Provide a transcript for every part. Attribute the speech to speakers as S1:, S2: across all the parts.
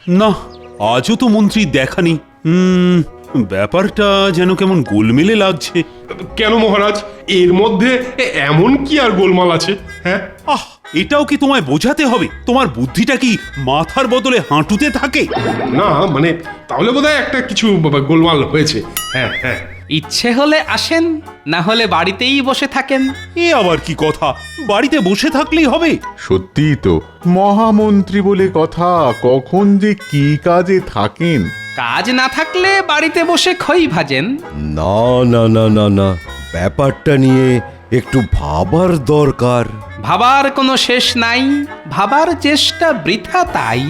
S1: না, আজও তো মন্ত্রী দেখা নেই। ব্যাপারটা যেন কেমন গোলমেলে লাগছে।
S2: কেন মহারাজ, এর মধ্যে এমন কি আর গোলমাল আছে? হ্যাঁ,
S1: এটাও কি তোমায় বোঝাতে হবে? তোমার বুদ্ধিটা কি মাথার বদলে হাঁটুতে থাকে?
S2: না মানে তাহলে বোধহয় একটা কিছু গোলমাল হয়েছে। হ্যাঁ হ্যাঁ,
S3: ইচ্ছে হলে আসেন, না হলে বাড়িতেই বসে থাকেন।
S1: এ আবার কি কথা? বাড়িতে বসে থাকলেই হবে?
S4: সত্যিই তো, মহামন্ত্রী বলে কথা, কখন যে কি কাজে থাকেন।
S3: কাজ না থাকলে বাড়িতে বসে খই ভাজেন।
S5: না না না না না, ব্যাপারটা নিয়ে একটু ভাবার দরকার।
S3: ভাবার কোনো শেষ নাই, ভাবার চেষ্টা বৃথা তাই।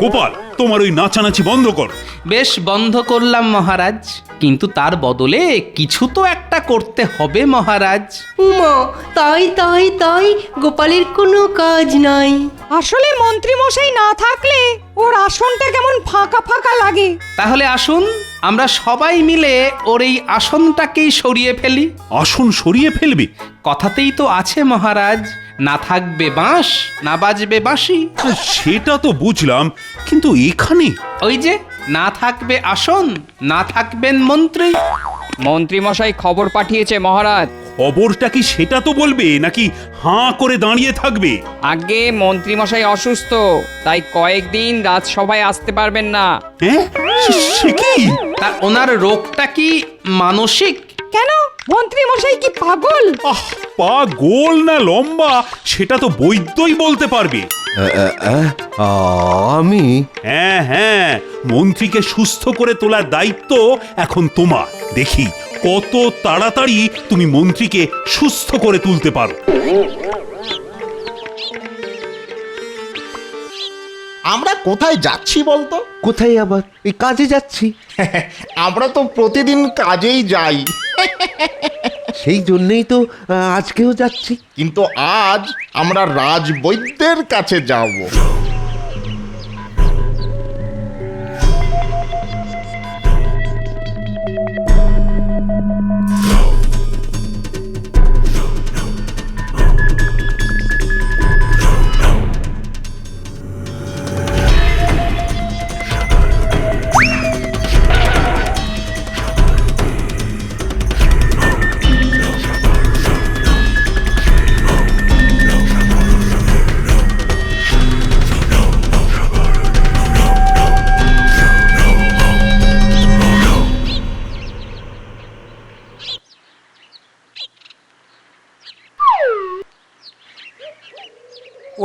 S1: গোপাল, তোমার ওই নাচানাচি বন্ধ কর।
S3: বেশ, বন্ধ করলাম মহারাজ, কিন্তু তার বদলে কিছু তো একটা করতে হবে মহারাজ।
S6: উমা, তাই তাই তাই, গোপালের কোনো কাজ নাই।
S7: আসলে মন্ত্রী মশাই না থাকলে ওর আসনটা কেমন ফাঁকা ফাঁকা লাগে।
S3: তাহলে আসুন, আমরা সবাই মিলে ওর এই আসনটাকেই সরিয়ে ফেলি।
S1: আসন সরিয়ে ফেলবে?
S3: কথাতেই তো আছে মহারাজ, না থাকবে বাঁশ, না বাজবে বাঁশি।
S1: সেটা তো বুঝলাম, কিন্তু এখানে
S3: ওই যে, না থাকবে আসন, না থাকবেন মন্ত্রী।
S8: মন্ত্রী মশাই খবর পাঠিয়েছে মহারাজ।
S1: খবরটা কি সেটা তো বলবে, নাকি হাঁ করে দাঁড়িয়ে থাকবে?
S8: আগে মন্ত্রী মশাই অসুস্থ, তাই কয়েকদিন রাজসভায় আসতে পারবেন না।
S1: হ্যাঁ, সে কি?
S3: তা ওনার রোগটা কি মানসিক?
S7: কেন, মন্ত্রী মশাই কি পাগল?
S1: পা গোল না লম্বা সেটা তো বৈদ্যই বলতে পারবে।
S5: আমি
S1: হ্যাঁ হ্যাঁ, মন্ত্রীকে সুস্থ করে তোলার দায়িত্ব এখন তোমার। দেখি কত তাড়াতাড়ি তুমি মন্ত্রীকে সুস্থ করে তুলতে পারো।
S9: আমরা কোথায় যাচ্ছি বলতো?
S5: কোথায় আবার? এই কাজে যাচ্ছি।
S9: আমরা তো প্রতিদিন কাজেই যাই,
S5: সেই জন্যই তো আজকেও যাচ্ছি।
S9: কিন্তু আজ আমরা রাজবৈদ্যের কাছে যাব।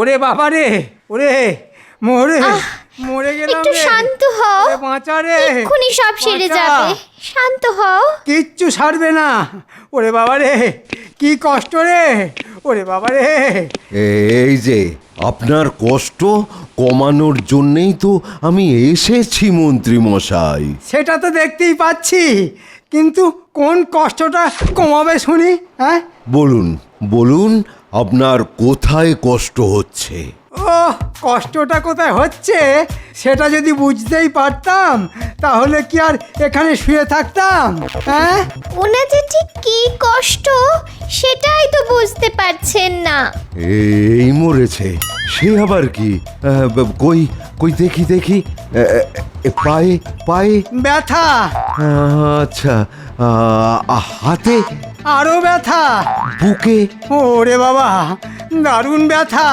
S10: ওরে বাবা রে, ওরে মরে মরে গেলাম
S11: একটু
S10: রে।
S11: শান্ত হও,
S10: ওরে বাঁচা রে,
S11: এক্ষুনি সব সেরে
S10: বাঁচা।
S11: যাবে। শান্ত হও।
S10: কিচ্ছু সারবে না। ওরে বাবা রে, কি কষ্ট রে, ওরে বাবা রে।
S5: এই যে আপনার কষ্ট কমানোর জন্যই তো আমি এসেছি মন্ত্রী মশাই।
S10: সেটা তো দেখতেই পাচ্ছি, কিন্তু কোন কষ্টটা কমাবে শুনি? হ্যাঁ,
S5: বলুন বলুন, আপনার কোথায় কষ্ট হচ্ছে?
S10: ও, কষ্টটা কোথায় হচ্ছে সেটা যদি বুঝতেই পারতাম তাহলে কি আর এখানে শুয়ে থাকতাম? হ্যাঁ,
S11: ওনার যে ঠিক কি কষ্ট সেটাই তো বুঝতে পারছেন না।
S5: এই মরেছে, সে আবার কি? কই কই দেখি দেখি, পায়ে পায়ে
S10: ব্যথা,
S5: আচ্ছা, হাতে,
S10: আরো ব্যথা,
S5: বুকে,
S10: ওরে বাবা দারুণ ব্যথা।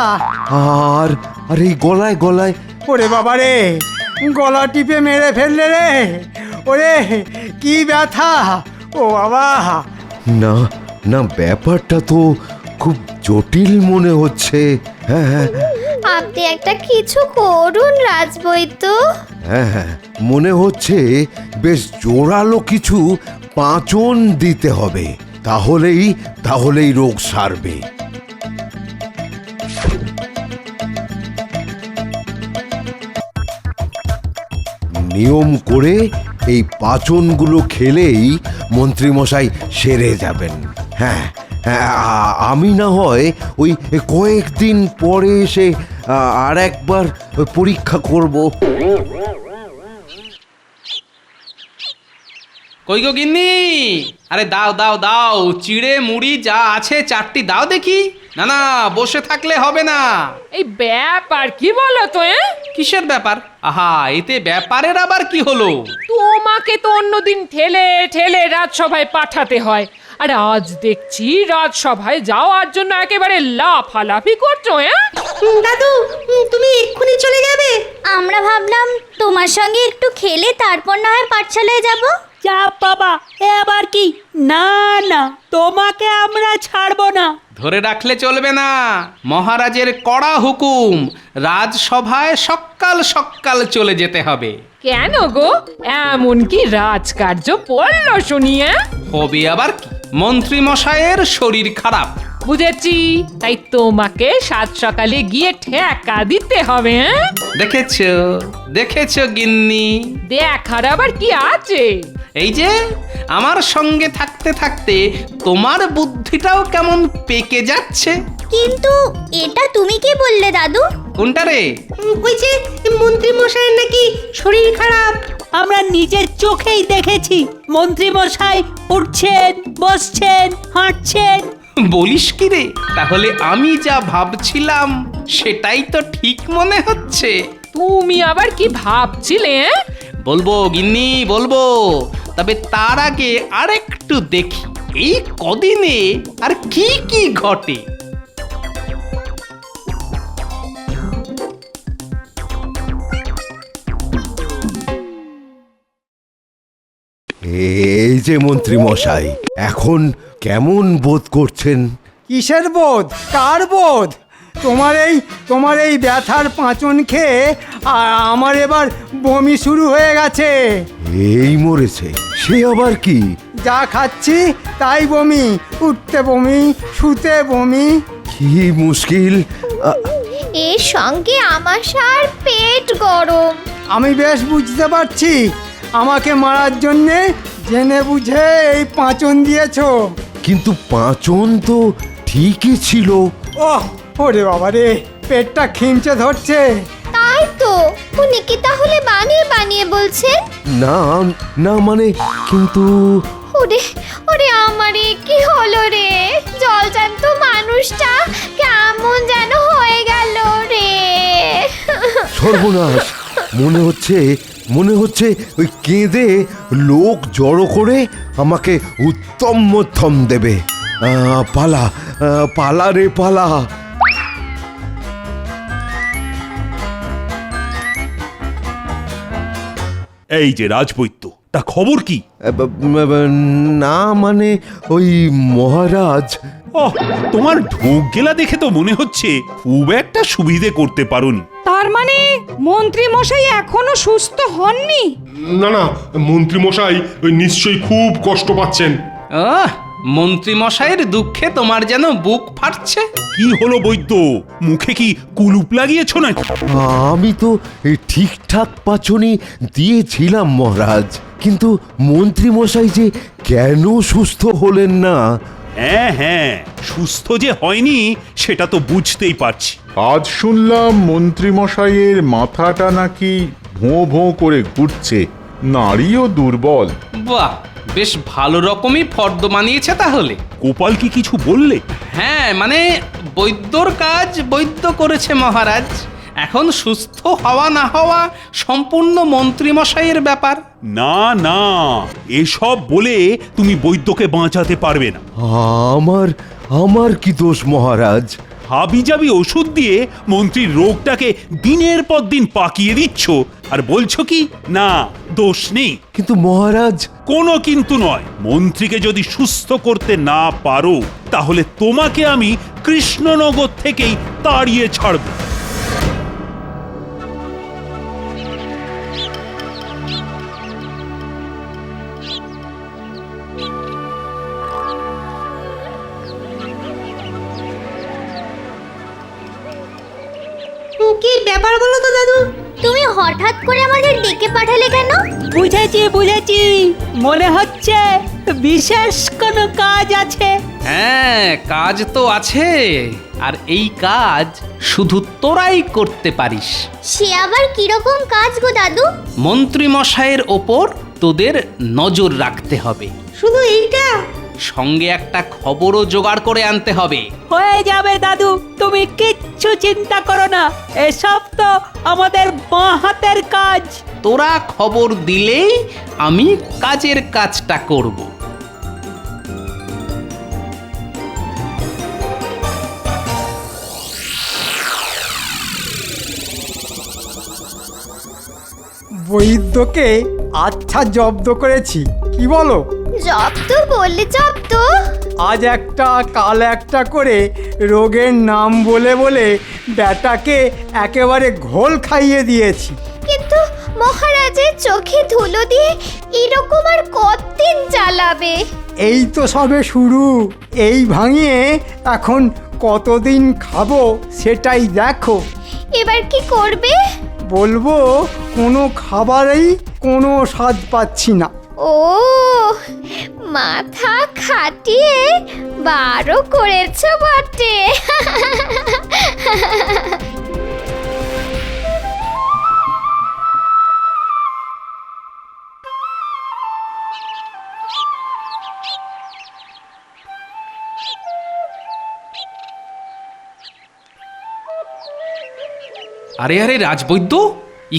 S5: আর আর এই গলায় গলায়।
S10: ওরে বাবা রে, গলা টিপে মেরে ফেললে রে, ওরে কি ব্যথা, ও বাবা।
S5: না না, ব্যাপারটা তো খুব জটিল মনে হচ্ছে। হ্যাঁ হ্যাঁ
S11: আপনি একটা কিছু করুন রাজবৈদ্য।
S5: হ্যাঁ, মনে হচ্ছে বেশ জোরালো কিছু পাঁচন দিতে হবে, তাহলেই রোগ সারবে। নিয়ম করে এই পাচনগুলো খেলেই মন্ত্রীমশাই সেরে যাবেন। হ্যাঁ হ্যাঁ, আমি না হয় ওই কয়েকদিন পরে এসে আর একবার পরীক্ষা করব।
S3: কই গো গিন্নি, আরে দাও দাও দাও, চিড়ে মুড়ি যা আছে চারটি দাও দেখি। না না, বসে থাকলে হবে না।
S8: এই ব্যাপার কি বলো তো?
S3: কিসের ব্যাপার? আহা, এতে ব্যাপারের আবার কি হলো?
S8: তোমাকে তো অন্যদিন ঠেলে ঠেলে রাজসভায় পাঠাতে হয়, আর আজ দেখছি রাজসভায় যাওয়ার জন্য একেবারে লাফালাফি করছো।
S6: দাদু তুমি এক্ষুনি চলে যাবে?
S11: আমরা ভাবলাম তোমার সঙ্গে একটু খেলে তারপর না হয় পাঠশালায় যাব।
S7: যা বাবা, এবার কি? না না, তোমাকে আমরা ছাড়বো না।
S3: ধরে রাখলে চলবে না। মহারাজের কড়া হুকুম, রাজসভায় সকাল সকাল চলে যেতে হবে।
S8: কেন গো, এমন কি রাজকার্য পড়লো শুনিয়ে?
S3: হবে আবার কি, মন্ত্রী মশাইয়ের শরীর খারাপ।
S8: বুঝেছি, তাই তোমাকে সাত সকালে গিয়ে ঠেকা দিতে হবে।
S3: দেখেছো দেখেছো গিন্নি?
S8: দেখার আবার কি আছে?
S3: এই যে আমার সঙ্গে থাকতে থাকতে তোমার বুদ্ধিটাও কেমন পেকে যাচ্ছে।
S11: কিন্তু এটা তুমি কি বললে দাদু?
S3: কোনটা রে?
S6: ওই যে মন্ত্রী মশাইয়ের নাকি শরীর খারাপ।
S7: আমরা নিজের চোখেই দেখেছি, মন্ত্রী মশাই উঠছেন, বসছেন, হাঁটছেন।
S3: বলিস কি রে? তাহলে আমি যা ভাবছিলাম সেটাই তো ঠিক মনে হচ্ছে।
S8: তুমি আবার কি ভাবছিলে?
S3: বলবো গিন্নি, বলবো, তবে তার আগে আরেকটু দেখি এই কদিনে আর কি কি ঘটে।
S5: এই যে মন্ত্রী মশাই, এখন কেমন বোধ করছেন?
S10: কিসের বোধ? কার বোধ? তোমার এই ব্যথার পাঁচন খেয়ে আমার এবার বমি শুরু হয়ে গেছে।
S5: এই মরেছে, সে আবার কি?
S10: যা খাচ্ছি তাই বমি, উঠতে বমি, শুতে বমি।
S5: কি মুশকিল!
S11: এর সঙ্গে আমাশার পেট গরম।
S10: আমি বেশ বুঝতে পারছি, আমাকে মারার জন্যে জেনে বুঝে এই পাঁচন দিয়েছো।
S5: কিন্তু পাঁচন তো ঠিকই ছিল।
S10: ওহ, ওরে বাবা রে, পেটটা খিমচে ধরছে।
S11: তাই তো, উনি কি তাহলে বানিয়ে বানিয়ে বলছেন?
S5: না না, মানে কিন্তু
S11: ওরে ওরে, আমারে কি হলো রে? জলজান্ত মানুষটা কেমন যেন হয়ে গেল রে।
S5: সর্বনাশ! মনে হচ্ছে ওই কেঁদে লোক জড়ো করে আমাকে উত্তম মধ্যম দেবে। পালা পালা রে পালা।
S1: এই যে রাজবৈদ্য, তা খবর কি?
S5: না মানে ওই মহারাজ।
S1: ওহ, তোমার ঢোক গেলা দেখে তো মনে হচ্ছে খুব একটা সুবিধে করতে পারোনি।
S7: তার মানে মন্ত্রী মশাই এখনো সুস্থ হননি?
S2: না না, মন্ত্রী মশাই ওই নিশ্চয়ই খুব কষ্ট পাচ্ছেন।
S3: মন্ত্রী মশাইয়ের দুঃখে তোমার যেন বুক ফাটছে।
S1: কি হলো বৈদ্য, মুখে কি কুলুপ লাগিয়েছো নাকি?
S5: আমি তো ঠিকঠাক পাচনি দিয়েছিলাম মহারাজ, কিন্তু মন্ত্রী মশাই যে কেন সুস্থ হলেন না।
S1: হ্যাঁ হ্যাঁ, সুস্থ যে হয়নি সেটা তো বুঝতেই পারছি।
S4: আজ শুনলাম মন্ত্রী মশাইয়ের মাথাটা নাকি ভোঁ ভোঁ করে ঘুরছে, নাড়িও দুর্বল।
S3: বাহ, বেশ ভালো রকমই ফর্দ মানিয়েছে তাহলে।
S1: গোপাল কি কিছু বললে?
S3: হ্যাঁ, মানে বৈদ্যর কাজ বৈদ্য করেছে মহারাজ। এখন সুস্থ হওয়া না হওয়া সম্পূর্ণ মন্ত্রী মশাইয়ের ব্যাপার।
S1: না না, এসব বলে তুমি বৈদ্যকে বাঁচাতে পারবে না।
S5: আমার কি দোষ মহারাজ?
S1: হাবিজাবি ওষুধ দিয়ে মন্ত্রীর রোগটাকে দিনের পর দিন পাকিয়ে দিচ্ছ, আর বলছো কি না দোষ নেই।
S5: কিন্তু মহারাজ।
S1: কোনো কিন্তু নয়, মন্ত্রীকে যদি সুস্থ করতে না পারো তাহলে তোমাকে আমি কৃষ্ণনগর থেকেই তাড়িয়ে ছাড়ব।
S6: কি ব্যাপার বলো তো দাদু?
S11: তুমি হঠাৎ করে আমাদের ডেকে পাঠালে কেন?
S7: বুঝেছি, মনে হচ্ছে বিশেষ কোনো কাজ আছে।
S3: হ্যাঁ, কাজ তো আছে, আর এই কাজ শুধু তোরাই করতে পারিস।
S11: সে আবার কিরকম কাজ গো দাদু?
S3: মন্ত্রী মশাইয়ের ওপর তোদের নজর রাখতে হবে।
S6: শুধু এইটা?
S3: সঙ্গে একটা খবরও জোগাড় করে আনতে হবে।
S7: হয়ে যাবে দাদু, তুমি কিচ্ছু চিন্তা করো না, এসব তো আমাদের বাঁ হাতের কাজ।
S3: তোরা খবর দিলেই আমি কাজের কাজটা করব।
S10: বৈদ্যকে আচ্ছা জব্দ করেছি, কি বলো?
S11: জব্দ বললে জব্দ?
S10: আজ একটা কাল একটা করে রোগের নাম বলে বলে ব্যাটাকে একেবারে ঘোল খাইয়ে দিয়েছি।
S11: কিন্তু মহারাজের চোখে ধুলো দিয়ে এরকম আর কতদিন চালাবে?
S10: এই তো সবে শুরু, এই ভাঙিয়ে এখন কতদিন খাবো সেটাই দেখো।
S11: এবার কি করবে?
S10: বলবো কোনো খাবারেই কোনো স্বাদ পাচ্ছি না।
S11: ও, মাথা খাটিয়ে বারো করেছ বটে।
S3: আরে আরে রাজবৈদ্য,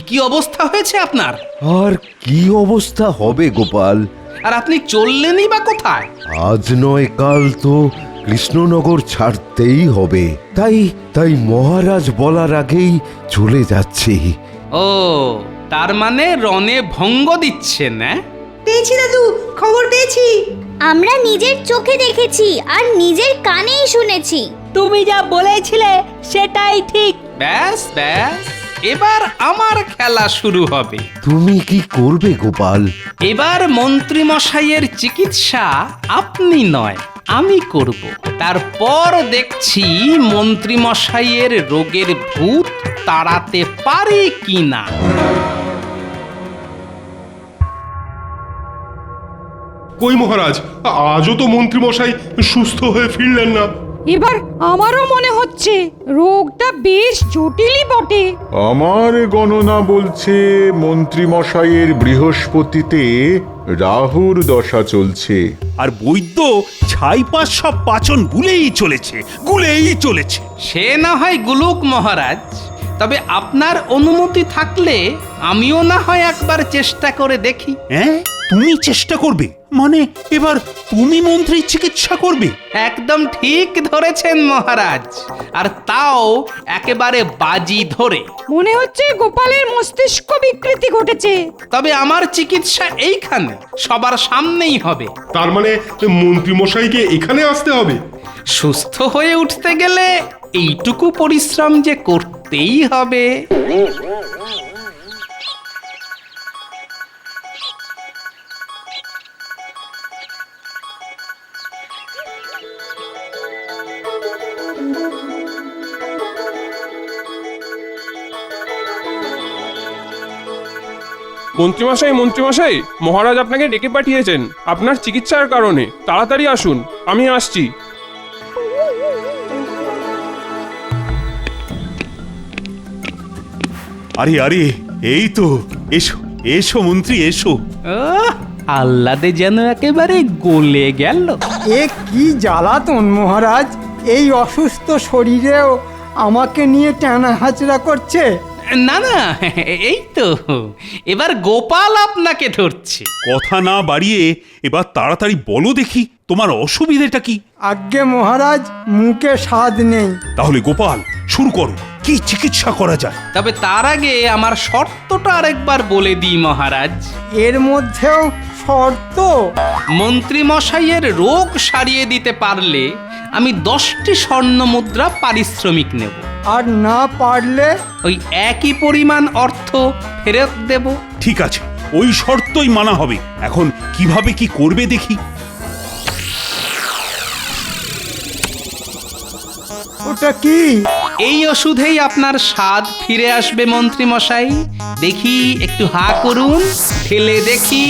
S3: কি অবস্থা হয়েছে আপনার?
S5: আর কি অবস্থা হবে গোপাল?
S3: আর আপনি চললেনই বা কোথায়?
S5: আজ নয় কাল তো কৃষ্ণনগর ছাড়তেই হবে, তাই তাই মহারাজ বলার আগেই চলে যাচ্ছি।
S3: ও, তার মানে রণে ভঙ্গ দিচ্ছেন? না
S6: পেয়েছি দাদু, খবর পেয়েছি।
S11: আমরা নিজের চোখে দেখেছি আর নিজের কানেই শুনেছি।
S7: তুমি যা বলেছিলে সেটাই ঠিক।
S3: ব্যাস ব্যাস, এবার আমার খেলা শুরু হবে।
S5: তুমি কি করবে গোপাল?
S3: এবার মন্ত্রী মশাইয়ের চিকিৎসা আপনি নয় আমি করব। তারপর দেখছি মন্ত্রী মশাইয়ের রোগের ভূত তাড়াতে পারে কিনা।
S2: কই মহারাজ, আজও তো মন্ত্রী মশাই সুস্থ হয়ে ফিরলেন না।
S8: এবার আমারও মনে হচ্ছে রোগটা বেশ জটিলই বটে।
S4: আমার গণনা বলছে মন্ত্রী মশাইয়ের বৃহস্পতিতে রাহুর দশা চলছে।
S1: আর বৈদ্য ছাইপাশ সব পাচন গুলেই চলেছে।
S3: সে না হয় গুলুক মহারাজ, তবে আপনার অনুমতি থাকলে আমিও না হয় একবার চেষ্টা করে দেখি।
S1: হ্যাঁ, তুমি চেষ্টা করবে? মানে এবার তুমি মন্ত্রীর চিকিৎসা করবে?
S3: একদম ঠিক ধরেছেন মহারাজ, আর তাও একেবারে বাজি ধরে।
S8: মনে হচ্ছে গোপালের মস্তিষ্ক বিকৃতি ঘটেছে।
S3: তবে আমার চিকিৎসা এইখানে সবার সামনেই হবে।
S2: তার মানে মন্ত্রী মশাইকে এখানে আসতে হবে?
S3: সুস্থ হয়ে উঠতে গেলে এইটুকু পরিশ্রম যে করতেই হবে।
S12: মন্ত্রীমশাই, মহারাজ আপনাকে ডেকে পাঠিয়েছেন আপনার চিকিৎসার কারণে। তাড়াতাড়ি আসুন, আমি আসছি।
S1: আরে আরে, এই তো, এসো এসো মন্ত্রী এসো।
S3: আহ্লাদে যেন একেবারে গলে গেল।
S10: এ কি জ্বালাতন মহারাজ, এই অসুস্থ শরীরেও আমাকে নিয়ে টানা হাঁচড়া করছে।
S3: না না, এই তো এবার গোপাল আপনাকে ধরছে।
S1: কথা না বাড়িয়ে এবার তাড়াতাড়ি বলো দেখি তোমার অসুবিধেটা কি?
S10: আজ্ঞে মহারাজ, মুখে স্বাদ নেই।
S1: তাহলে গোপাল শুরু করো, কি চিকিৎসা করা যায়?
S3: তবে তার আগে আমার শর্তটা আরেকবার বলে দিই মহারাজ।
S10: এর মধ্যেও শর্ত?
S3: মন্ত্রী মশাইয়ের রোগ সারিয়ে দিতে পারলে আমি 10টি স্বর্ণ মুদ্রা পারিশ্রমিক নেব।
S10: আর না পারলে?
S3: ওই একই পরিমাণ অর্থ ফেরত দেব।
S1: ঠিক আছে, ওই শর্তই মানা হবে। এখন কিভাবে কি করবে দেখি।
S10: ওটা কি?
S3: এই ওষুধেই আপনার স্বাদ ফিরে আসবে মন্ত্রী মশাই। দেখি একটু হা করুন, ঠেলে দেখি।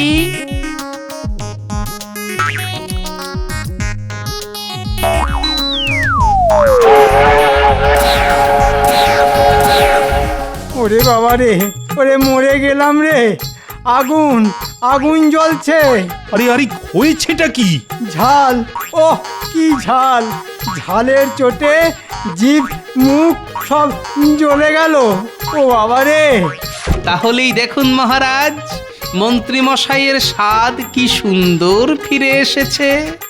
S10: ওরে বাবা রে, ওরে মরে গেলাম রে। আগুন, আগুন জ্বলছে।
S1: আরে আরে হয়েছেটা কি?
S10: ঝাল, ওহ কি ঝাল! ঝালের চোটে জিভ মুখ সব জ্বলে গেল। ও বাবা রে!
S3: তাহলেই দেখুন মহারাজ, মন্ত্রী মশাইয়ের স্বাদ কি সুন্দর ফিরে এসেছে।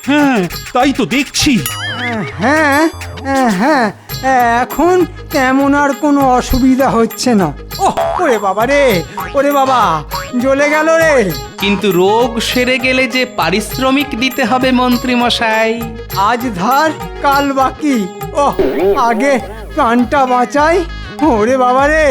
S1: হ্যাঁ তাই তো দেখছি।
S10: হ্যাঁ হ্যাঁ, এখন তেমন আর কোনো অসুবিধা হচ্ছে না। ওহ ওরে বাবা রে, ওরে বাবা, জ্বলে গেল রে।
S3: কিন্তু রোগ সেরে গেলে যে পারিশ্রমিক দিতে হবে মন্ত্রী মশাই।
S10: আজ ধার কাল বাকি। ওহ আগে প্রাণটা বাঁচাই। ওরে বাবা রে!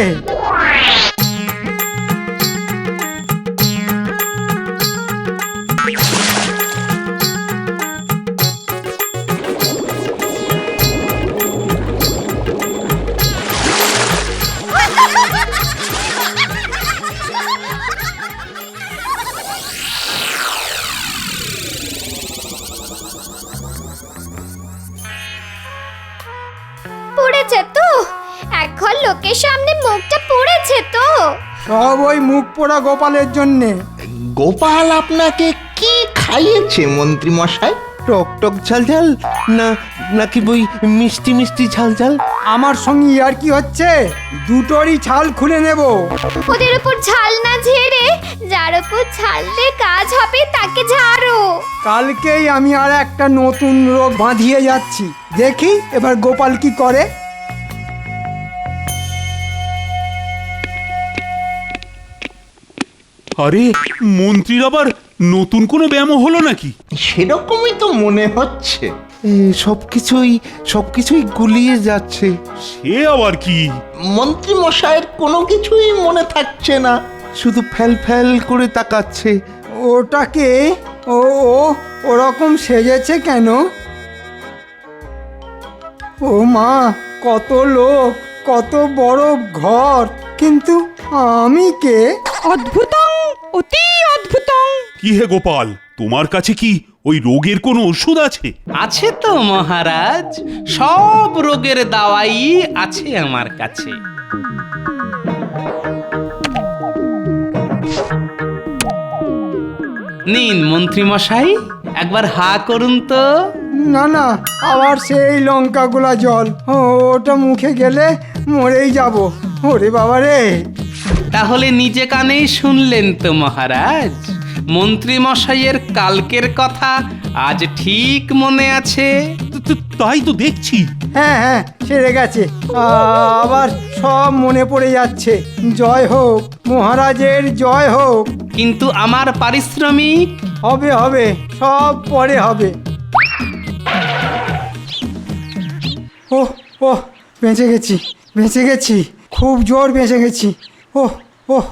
S11: পড়েছে তো? এখন লোকের সামনে মুখটা পড়েছে তো?
S10: সব ওই মুখ পোড়া গোপালের জন্যে।
S9: গোপাল আপনাকে কি খাইয়েছে মন্ত্রী মশাই?
S5: টক টক ঝাল ঝাল না নাকি বই মিষ্টি মিষ্টি ঝাল ঝাল?
S10: আমার সঙ্গে আর কি হচ্ছে? দুটোরই ছাল খুলে নেব।
S11: ওদের উপর ঝাল না ঝেড়ে যার উপর ঝাললে কাজ হবে তাকে ঝাড়ো।
S10: কালকেই আমি আর একটা নতুন রোগ বাঁধিয়ে যাচ্ছি। দেখি এবার গোপাল কি করে।
S1: আরে মন্ত্রীর আবার নতুন কোনো ব্যায়াম হলো নাকি?
S9: সেরকমই তো মনে হচ্ছে।
S5: সবকিছুই গুলিয়ে যাচ্ছে।
S1: সে আবার কি?
S9: মন্ত্রী মশাইয়ের কোনো কিছুই মনে থাকছে না।
S5: শুধু ফ্যাল ফ্যাল করে তাকাচ্ছে।
S10: ওটাকে ও ও ওরকম সেজেছে কেন? ও মা, কত লোক, কত বড় ঘর, কিন্তু আমি কে?
S7: অদ্ভুতং, অতি অদ্ভুতং।
S1: কি হে গোপাল, তোমার কাছে কি ওই রোগের কোনো ওষুধ আছে?
S3: আছে তো মহারাজ, সব রোগের দাওয়াই আছে আমার কাছে। নিন মন্ত্রী মশাই, একবার হা করুন তো।
S10: না না, আবার সেই লঙ্কাগুলা জল। ওটা মুখে গেলে মরেই যাব। ওরে বাবা রে!
S3: তাহলে নিজে কানেই শুনলেন তো মহারাজ, মন্ত্রী মশাইয়ের কালকের কথা আজ ঠিক মনে আছে।
S1: তাই তো দেখছি।
S10: হ্যাঁ হ্যাঁ, সেরে গেছে। আবার সব মনে পড়ে যাচ্ছে। জয় হোক, মহারাজের জয় হোক।
S3: কিন্তু আমার পারিশ্রমিক?
S10: হবে হবে, সব পরে হবে। ওহ ওহ, বেঁচে গেছি, বেঁচে গেছি, খুব জোর বেঁচে গেছি। ওহ ওহ,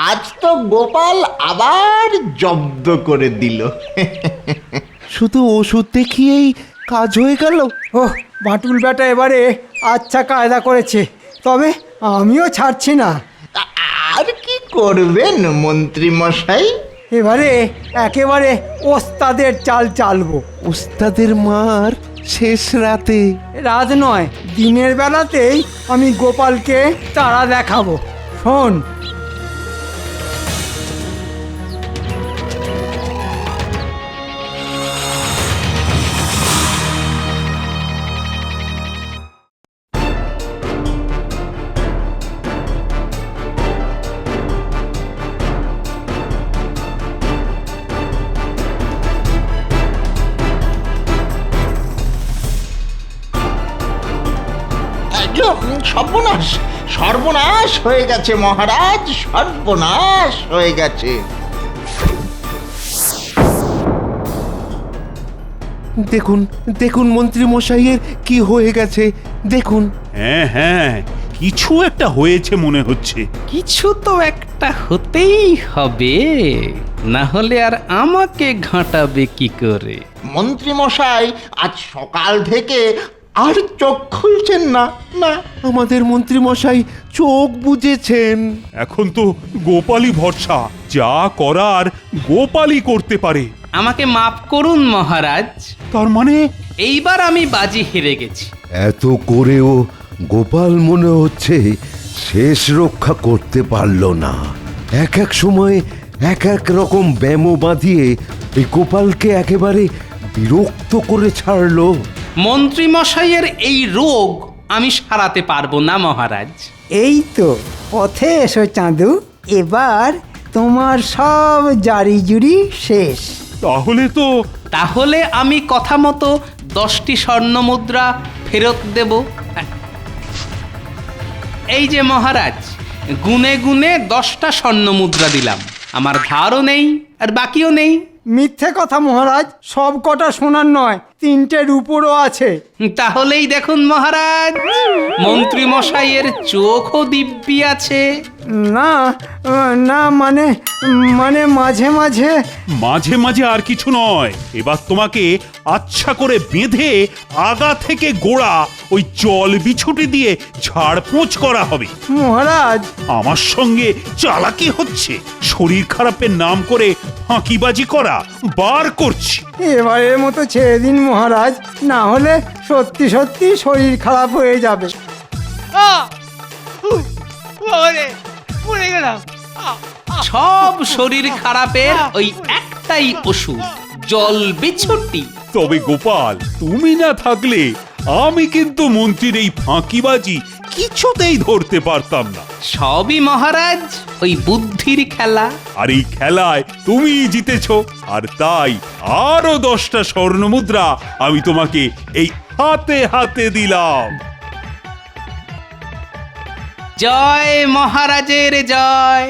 S9: আজ তো গোপাল আবার জব্দ করে দিল।
S5: শুধু ওষুধ দেখিয়েই কাজ হয়ে গেল।
S10: ওহ, বাটুল বেটা এবারে আচ্ছা কায়দা করেছে। তবে আমিও ছাড়ছি না।
S9: আর কি করবেন মন্ত্রী মশাই?
S10: এবারে একেবারে ওস্তাদের চাল চালবো।
S5: ওস্তাদের মার শেষ রাতে?
S10: রাত নয়, দিনের বেলাতেই আমি গোপালকে তারা দেখাবো। শোন,
S9: সর্বনাশ, সর্বনাশ হয়ে গেছে মহারাজ, সর্বনাশ হয়ে গেছে।
S5: দেখুন দেখুন মন্ত্রী মশাইয়ের কি হয়ে গেছে, দেখুন।
S1: হ্যাঁ হ্যাঁ, কিছু একটা হয়েছে মনে হচ্ছে।
S3: কিছু তো একটা হতেই হবে, না হলে আর আমাকে ঘাঁটাবে কি করে?
S9: মন্ত্রী মশাই আজ সকাল থেকে আর চোখ খুলছেন না। না,
S5: আমাদের মন্ত্রী মশাই চোখ বুজেছেন।
S1: এখন তো গোপালই ভরসা, যা করার গোপালই করতে পারে।
S3: আমাকে মাফ করুন মহারাজ,
S1: তার মানে
S3: এইবার আমি বাজি হেরে গেছি।
S5: এত করেও গোপাল মনে হচ্ছে শেষ রক্ষা করতে পারল না। এক এক সময় এক এক রকম ব্যামো বাঁধিয়ে এই গোপালকে একেবারে বিরক্ত করে ছাড়লো।
S3: মন্ত্রী মশাইয়ের এই রোগ আমি সারাতে পারবো না মহারাজ।
S10: এই তো পথে এসো চাঁদু, এবার তোমার সব জারি জুরি শেষ।
S3: তাহলে আমি কথা মতো 10টি স্বর্ণ মুদ্রা ফেরত দেব। এই যে মহারাজ, গুনে গুনে 10টা স্বর্ণ মুদ্রা দিলাম। আমার ধারও নেই আর বাকিও নেই।
S10: মিথ্যে কথা মহারাজ, সব কটা সোনার নয়, 3টের উপরও আছে।
S3: তাহলেই দেখুন মহারাজ, মন্ত্রী মশাইয়ের চোখও দিব্যি আছে।
S10: না না, মানে মানে মাঝে মাঝে
S1: মাঝে মাঝে আর কিছু নয়, এবার তোমাকে আচ্ছা করে বেঁধে আগা থেকে গোড়া ওই জল বিছুটি দিয়ে ঝাড়পোঁছ করা হবে।
S10: মহারাজ,
S1: আমার সঙ্গে চালাকি হচ্ছে, শরীর খারাপের নাম করে ফাঁকিবাজি করা বার করছি।
S10: এবারের মতো ছেড়ে দিন মহারাজ, না হলে সত্যি সত্যি শরীর খারাপ হয়ে যাবে।
S3: সব শরীর খারাপের ওই একটাই ওষুধ, জল বিছুটি।
S1: তবে গোপাল, তুমি না থাকলে আমি কিন্তু মন্ত্রীর এই ফাঁকিবাজি কিছুতেই ধরতে পারতাম না।
S3: সবই মহারাজ ওই বুদ্ধির খেলা।
S1: আর এই খেলায় তুমি জিতেছো, আর তাই আরো 10টা স্বর্ণ মুদ্রা আমি তোমাকে এই হাতে হাতে দিলাম।
S3: জয় মহারাজের জয়।